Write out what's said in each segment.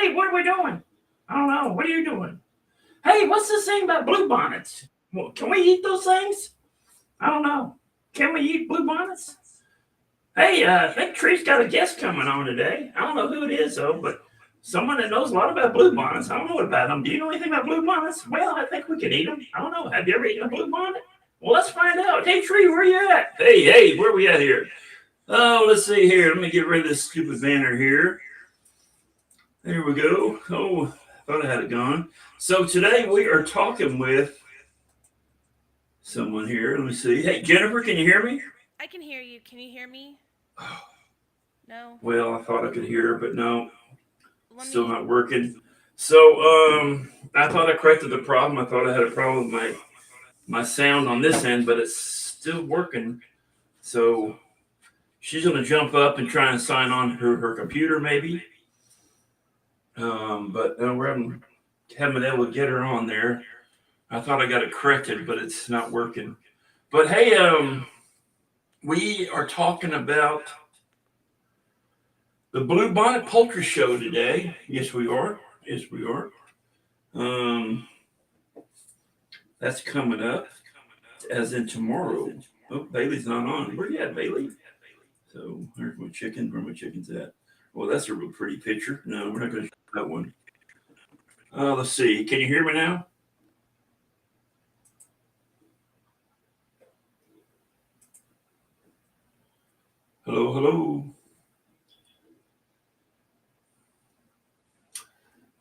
Hey, what are we doing? I don't know. What are you doing? Hey, what's this thing about blue bonnets? Well, can we eat those things? I don't know. Can we eat blue bonnets? Hey, I think Tree's got a guest coming on today. I don't know who it is though, but someone that knows a lot about blue bonnets. I don't know about them. Do you know anything about blue bonnets? Well, I think we can eat them. I don't know. Have you ever eaten a blue bonnet? Well, let's find out. Hey, Tree, where you at? Hey, where we at here? Oh, let's see here. Let me get rid of this stupid banner here. There we go. Oh, thought I had it gone. So today we are talking with someone here. Let me see. Hey, Jennifer, can you hear me? I can hear you. Can you hear me? No. Well, I thought I could hear her, but no, Let still me. not working. So, I thought I corrected the problem. I thought I had a problem with my sound on this end, but it's still working. So she's gonna jump up and try and sign on her computer, maybe. But we're haven't been able to get her on there. I thought I got it corrected, but it's not working. But hey, we are talking about the Blue Bonnet Poultry Show today. Yes, we are. Yes, we are. Um, that's coming up, as in tomorrow. Oh, Bailey's not on. Where you at, Bailey? So there's my chicken. Where my chicken's at? Well, that's a real pretty picture. No, we're not going to show that one. Let's see. Can you hear me now? Hello, hello.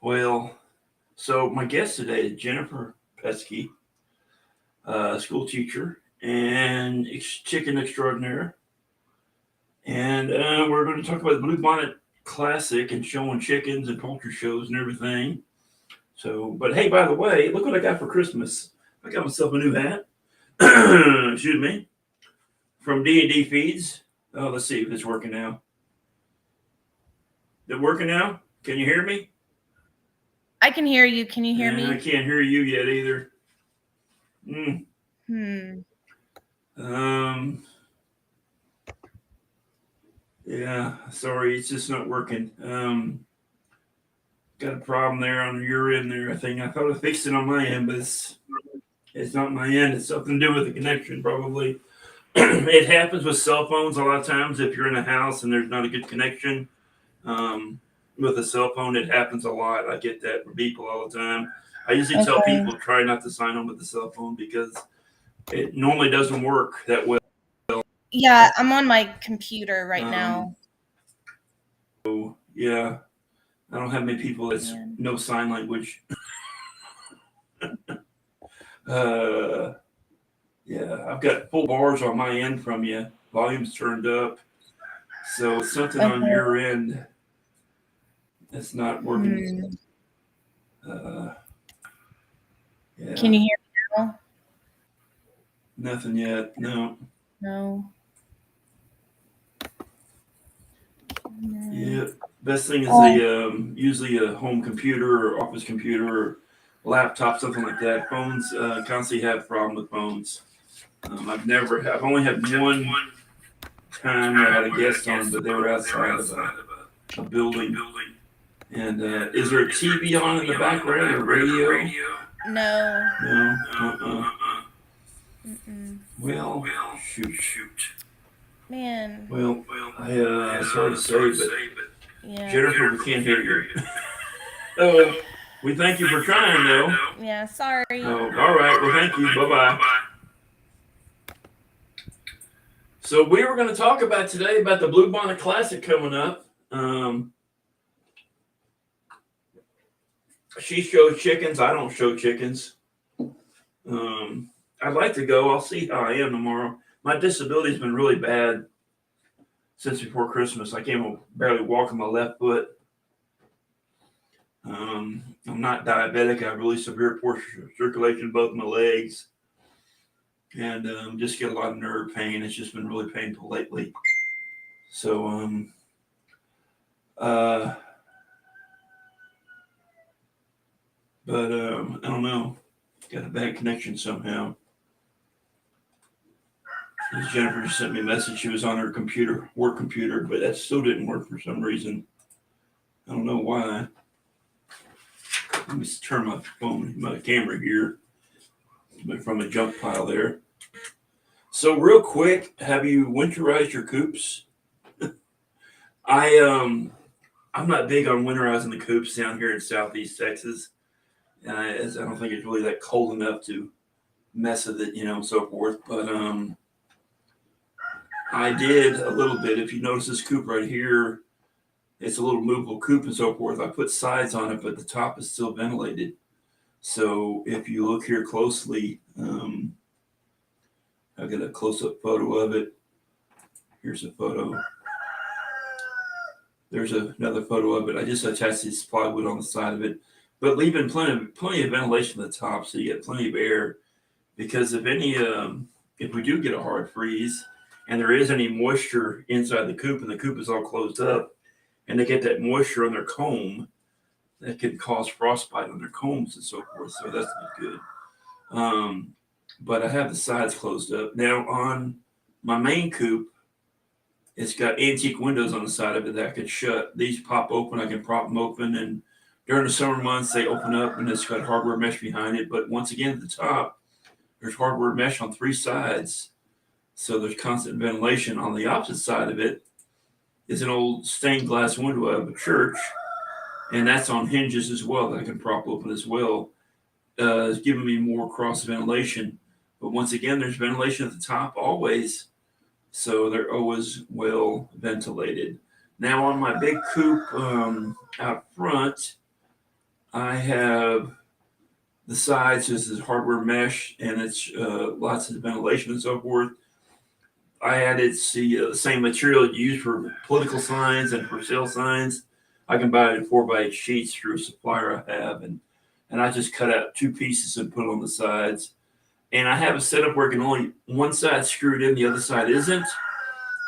Well, so my guest today is Jennifer Pesky, school teacher and chicken extraordinaire. And we're going to talk about the Blue Bonnet Classic and showing chickens and poultry shows and everything. So, but hey, by the way, look what I got for Christmas. I got myself a new hat. Excuse me, from D&D Feeds. Oh, let's see if it's working now. Is it working now? Can you hear me? I can hear you. Can you hear I me? can't hear you yet either. Mm. Hmm. Um. Yeah. Sorry, it's just not working. Got a problem there on your end there. I thought I fixed it on my end, but it's not my end. It's something to do with the connection, probably. It happens with cell phones a lot of times. If you're in a house and there's not a good connection, um, with a cell phone, it happens a lot. I get that from people all the time. I usually tell Okay. people try not to sign on with the cell phone because it normally doesn't work that well. Yeah, I'm on my computer right Um, now. so yeah, I don't have many people that's Man. no sign language. Uh, yeah, I've got full bars on my end from you. Volume's turned up, so it's something on Okay. your end that's not working. Hmm. Uh, Can yeah, you hear me now? nothing yet. No. No. No. Yeah, best thing is Oh, a usually a home computer or office computer or laptop, something like that. Phones constantly have problem with phones. I've only had one time where I had a guest on, but they were outside of a building. And is there a TV on in the background or radio? no. No. Mm-mm. Well, shoot. Man. Well, sorry to say, but Yeah. Jennifer, we can't hear you. Oh, we thank you for trying, though. Yeah. Sorry. Oh, all right. Well, thank you. Bye bye. So we were going to talk about today about the Blue Bonnet Classic coming up. She shows chickens. I don't show chickens. I'd like to go. I'll see how I am tomorrow. My disability's been really bad since before Christmas. I can't barely walk on my left foot. I'm not diabetic. I have really severe poor circulation in both my legs, and just get a lot of nerve pain. It's just been really painful lately. So uh, but I don't know. Got a bad connection somehow. Jennifer just sent me a message. She was on her computer, work computer, but that still didn't work for some reason. I don't know why. Let me turn my camera here from a junk pile there. So real quick, have you winterized your coops? I'm not big on winterizing the coops down here in Southeast Texas. As I don't think it's really that cold enough to mess with it, and so forth. But I did a little bit. If you notice this coop right here, it's a little movable coop and so forth. I put sides on it, but the top is still ventilated. So if you look here closely, I've got a close-up photo of it. Here's a photo. There's another photo of it. I just attached this plywood on the side of it, but leaving plenty of ventilation at the top, so you get plenty of air. Because if we do get a hard freeze, and there is any moisture inside the coop, and the coop is all closed up, and they get that moisture on their comb, that can cause frostbite on their combs and so forth. So that's not good. But I have the sides closed up. Now on my main coop, it's got antique windows on the side of it that I can shut. These pop open. I can prop them open, and during the summer months they open up, and it's got hardware mesh behind it. But once again, at the top, there's hardware mesh on 3 sides, so there's constant ventilation. On the opposite side of it is an old stained glass window of a church, and that's on hinges as well that I can prop open as well. It's giving me more cross ventilation. But once again, there's ventilation at the top always, so they're always well ventilated. Now on my big coop out front, I have the sides. This is hardware mesh, and it's lots of ventilation and so forth. I added the same material used for political signs and for sale signs. I can buy it in 4x8 sheets through a supplier I have, and I just cut out 2 pieces and put on the sides. And I have a setup where only one side screwed in, the other side isn't.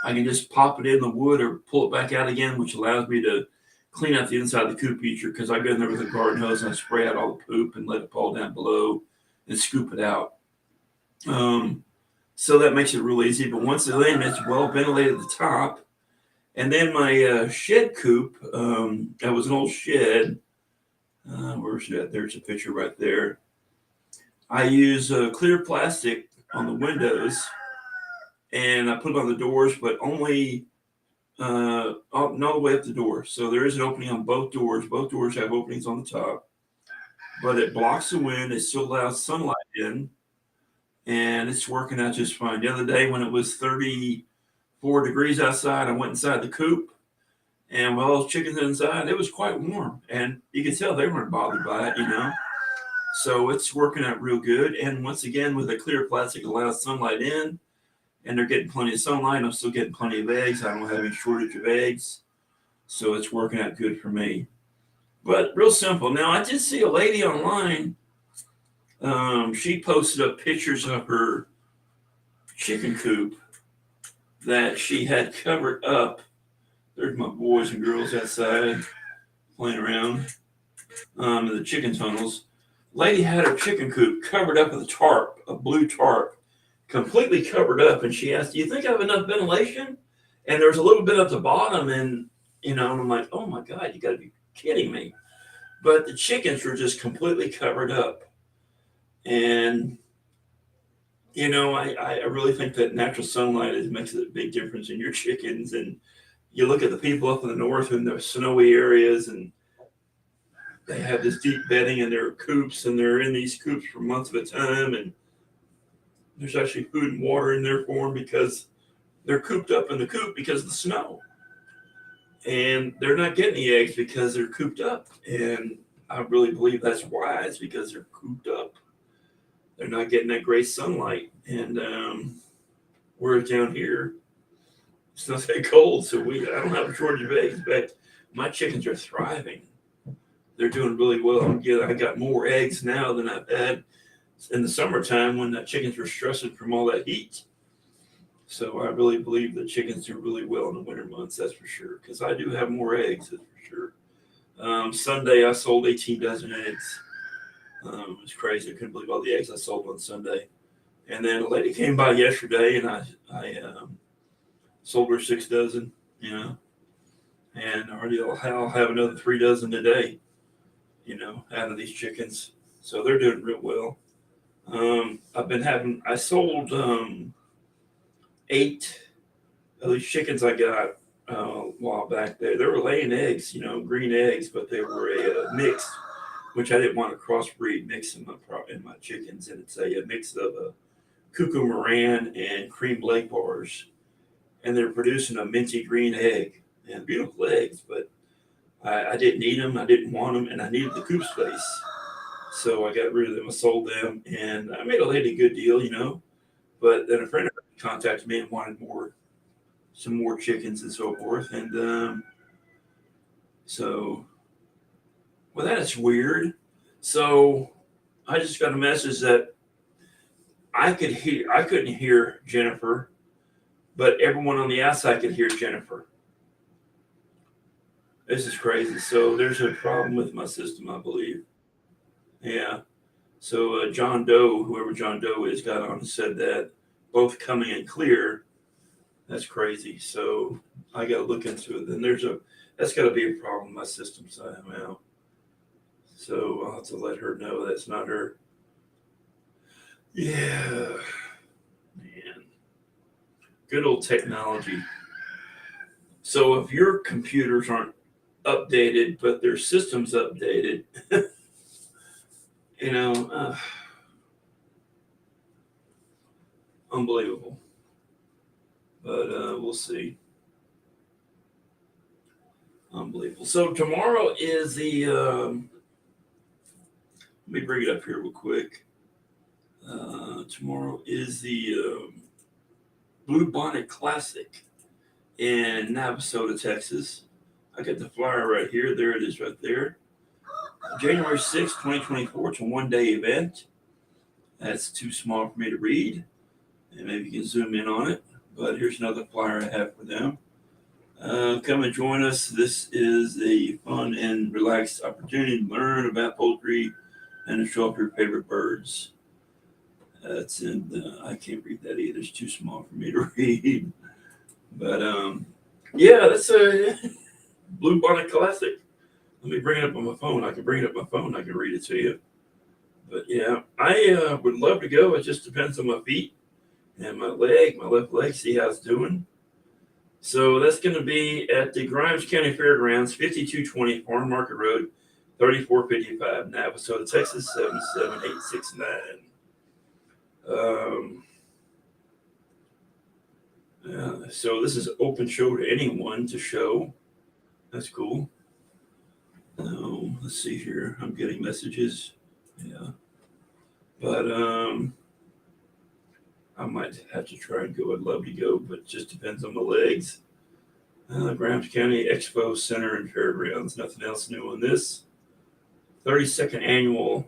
I can just pop it in the wood or pull it back out again, which allows me to clean out the inside of the coop feature, because I go in there with a garden hose and I spray out all the poop and let it fall down below and scoop it out. So that makes it real easy. But once it's in, it's well ventilated at the top. And then my shed coop, that was an old shed. Where's that? There's a picture right there. I use clear plastic on the windows, and I put it on the doors, but only not all the way up the door. So there is an opening on both doors. Both doors have openings on the top, but it blocks the wind. It still allows sunlight in, and it's working out just fine. The other day when it was 34 degrees outside, I went inside the coop, and while those chickens inside, it was quite warm, and you could tell they weren't bothered by it. So it's working out real good. And once again, with a clear plastic, it allows sunlight in, and they're getting plenty of sunlight. I'm still getting plenty of eggs. I don't have any shortage of eggs. So it's working out good for me. But real simple. Now, I did see a lady online. She posted up pictures of her chicken coop that she had covered up. There's my boys and girls outside playing around in the chicken tunnels. Lady had her chicken coop covered up with a tarp, a blue tarp, completely covered up. And she asked, "Do you think I have enough ventilation?" And there's a little bit at the bottom, and and I'm like, "Oh my God, you got to be kidding me!" But the chickens were just completely covered up, and I really think that natural sunlight makes a big difference in your chickens. And you look at the people up in the north in the snowy areas, and they have this deep bedding in their coops, and they're in these coops for months at a time, and there's actually food and water in there for them because they're cooped up in the coop because of the snow. And they're not getting the eggs because they're cooped up. And I really believe that's why. It's because they're cooped up. They're not getting that great sunlight. And whereas down here, it's not that cold, so I don't have a shortage of eggs, but my chickens are thriving. They're doing really well. I got more eggs now than I've had in the summertime when the chickens were stressing from all that heat. So I really believe that chickens do really well in the winter months, that's for sure, because I do have more eggs, that's for sure. Sunday, I sold 18 dozen eggs. It was crazy. I couldn't believe all the eggs I sold on Sunday. And then a lady came by yesterday, and I sold her 6 dozen, and I'll have another 3 dozen today. out of these chickens. So they're doing real well. I sold 8 of these chickens I got a while back. They were laying eggs, green eggs, but they were a mixed, which I didn't want to crossbreed mix in my chickens. And it's a mix of cuckoo Moran and cream leg bars. And they're producing a minty green egg and beautiful eggs, but I didn't need them. I didn't want them, and I needed the coop space. So I got rid of them. I sold them, and I made a lady a good deal, But then a friend of mine contacted me and wanted some more chickens and so forth. And well, that's weird. So I just got a message that I couldn't hear Jennifer, but everyone on the outside could hear Jennifer. This is crazy. So there's a problem with my system, I believe. Yeah. So John Doe, whoever John Doe is, got on and said that both coming in clear. That's crazy. So I got to look into it. Then that's got to be a problem in my system somehow. So I'll have to let her know that's not her. Yeah, man. Good old technology. So if your computers aren't updated, but their system's updated, unbelievable. But we'll see. Unbelievable. So tomorrow is the. Let me bring it up here real quick. Tomorrow is the Blue Bonnet Classic in Navasota, Texas. I got the flyer right here. There it is right there. January 6th, 2024. It's a one-day event. That's too small for me to read. And maybe you can zoom in on it. But here's another flyer I have for them. Come and join us. This is a fun and relaxed opportunity to learn about poultry and to show off your favorite birds. That's in, I can't read that either. It's too small for me to read. But yeah, that's a Blue Bonnet Classic. Let me bring it up on my phone. I can bring it up on my phone. I can read it to you. But yeah, I would love to go. It just depends on my feet and my left leg, see how it's doing. So that's going to be at the Grimes County Fairgrounds, 5220 Farm Market Road, 3455, Navasota, Texas, 77869. So this is open show to anyone to show. That's cool. Let's see here. I'm getting messages. Yeah. But I might have to try and go. I'd love to go, but it just depends on my legs. Grimes County Expo Center and Fairgrounds. Nothing else new on this. 32nd annual.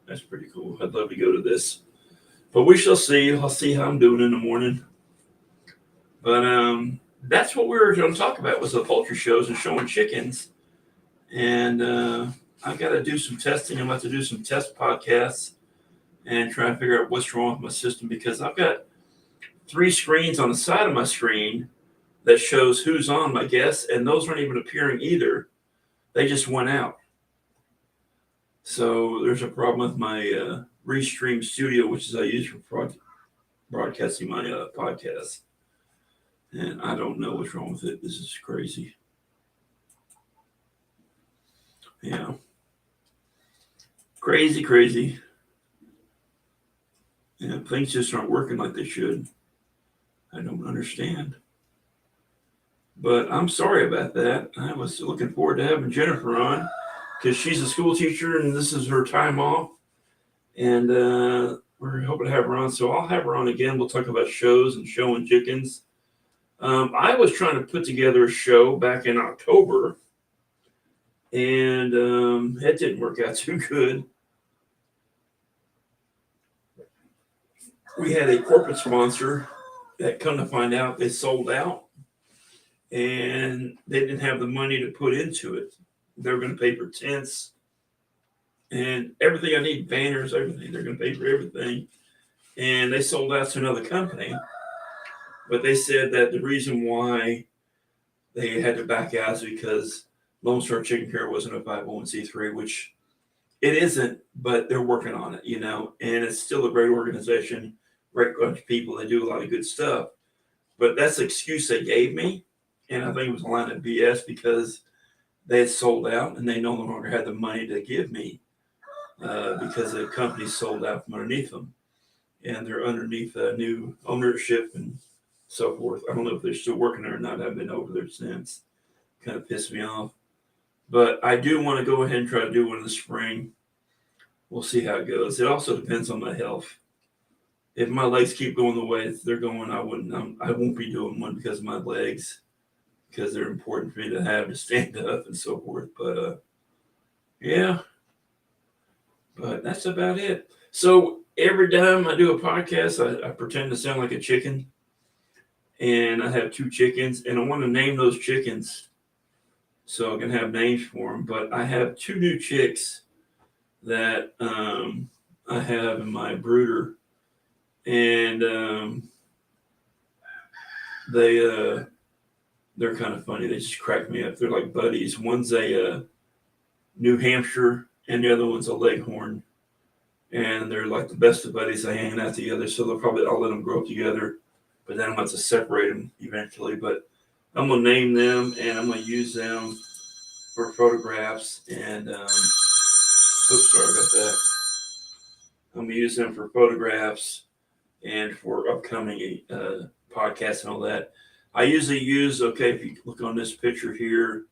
That's pretty cool. I'd love to go to this. But we shall see. I'll see how I'm doing in the morning. But that's what we were going to talk about was the poultry shows and showing chickens. And I got to do some testing. I'm about to do some test podcasts and try and figure out what's wrong with my system because I've got 3 screens on the side of my screen that shows who's on my guests, and those aren't even appearing either. They just went out. So there's a problem with my Restream studio, which is I use for broadcasting my podcast. And I don't know what's wrong with it. This is crazy. Yeah. Crazy. Yeah, things just aren't working like they should. I don't understand. But I'm sorry about that. I was looking forward to having Jennifer on because she's a school teacher and this is her time off. And we're hoping to have her on. So I'll have her on again. We'll talk about shows and showing chickens. I was trying to put together a show back in October. And it didn't work out too good. We had a corporate sponsor that, come to find out, they sold out and they didn't have the money to put into it. They were going to pay for tents and everything I need, banners, everything. They're going to pay for everything. And they sold out to another company. But they said that the reason why they had to back out is because Lone Star Chicken Care wasn't a 501c3, which it isn't, but they're working on it, and it's still a great organization, great bunch of people. They do a lot of good stuff. But that's the excuse they gave me. And I think it was a line of BS because they had sold out and they no longer had the money to give me because the company sold out from underneath them. And they're underneath a new ownership and so forth. I don't know if they're still working there or not. I've been over there since. Kind of pissed me off. But I do want to go ahead and try to do one in the spring. We'll see how it goes. It also depends on my health. If my legs keep going the way they're going, I won't be doing one because of my legs, because they're important for me to have to stand up and so forth. But yeah, but that's about it. So every time I do a podcast, I pretend to sound like a chicken, and I have 2 chickens, and I want to name those chickens so I can have names for them. But I have 2 new chicks that I have in my brooder, and they're kind of funny. They just crack me up. They're like buddies. One's a New Hampshire, and the other one's a Leghorn, and they're like the best of buddies. They hang out together, so I'll let them grow up together, but then I'm going to separate them eventually. But I'm going to name them, and I'm going to use them for photographs. And oops, sorry about that. I'm going to use them for photographs and for upcoming podcasts and all that. I usually use, if you look on this picture here,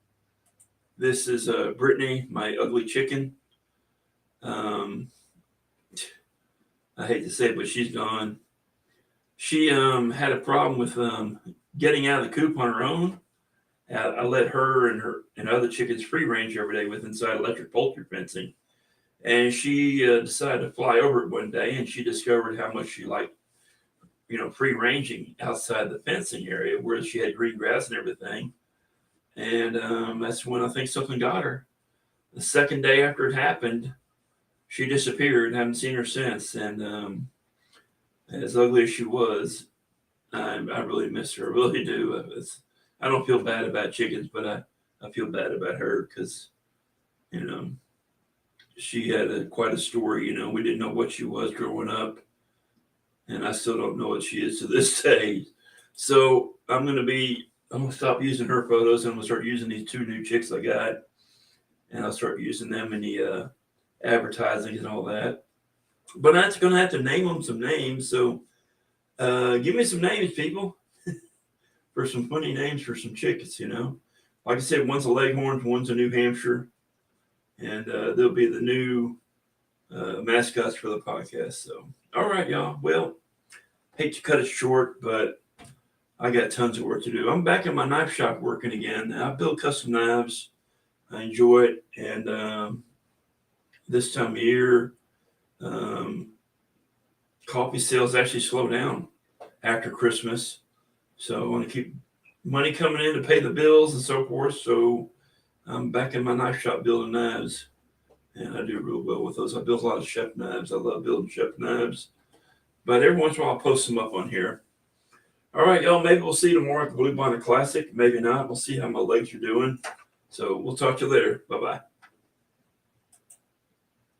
this is Brittany, my ugly chicken. I hate to say it, but she's gone. She had a problem with getting out of the coop on her own. I let her and other chickens free range every day with inside electric poultry fencing. And she decided to fly over it one day, and she discovered how much she liked, free ranging outside the fencing area where she had green grass and everything. And that's when I think something got her. The second day after it happened, she disappeared. Haven't seen her since. And as ugly as she was, I really miss her. I really do. I don't feel bad about chickens, but I feel bad about her because, she had quite a story. We didn't know what she was growing up. And I still don't know what she is to this day. So I'm going to stop using her photos, and I'm going to start using these 2 new chicks I got. And I'll start using them in the advertising and all that. But I'm going to have to name them some names. So give me some names, people, for some funny names for some chickens, Like I said, one's a Leghorn, one's a New Hampshire. And they'll be the new mascots for the podcast. So, all right, y'all. Well, hate to cut it short, but I got tons of work to do. I'm back in my knife shop working again. I build custom knives. I enjoy it. And this time of year, coffee sales actually slow down after Christmas. So I want to keep money coming in to pay the bills and so forth. So I'm back in my knife shop building knives. And I do real well with those. I build a lot of chef knives. I love building chef knives. But every once in a while, I'll post them up on here. All right, y'all. Maybe we'll see you tomorrow at the Blue Bonnet Classic. Maybe not. We'll see how my legs are doing. So we'll talk to you later. Bye-bye.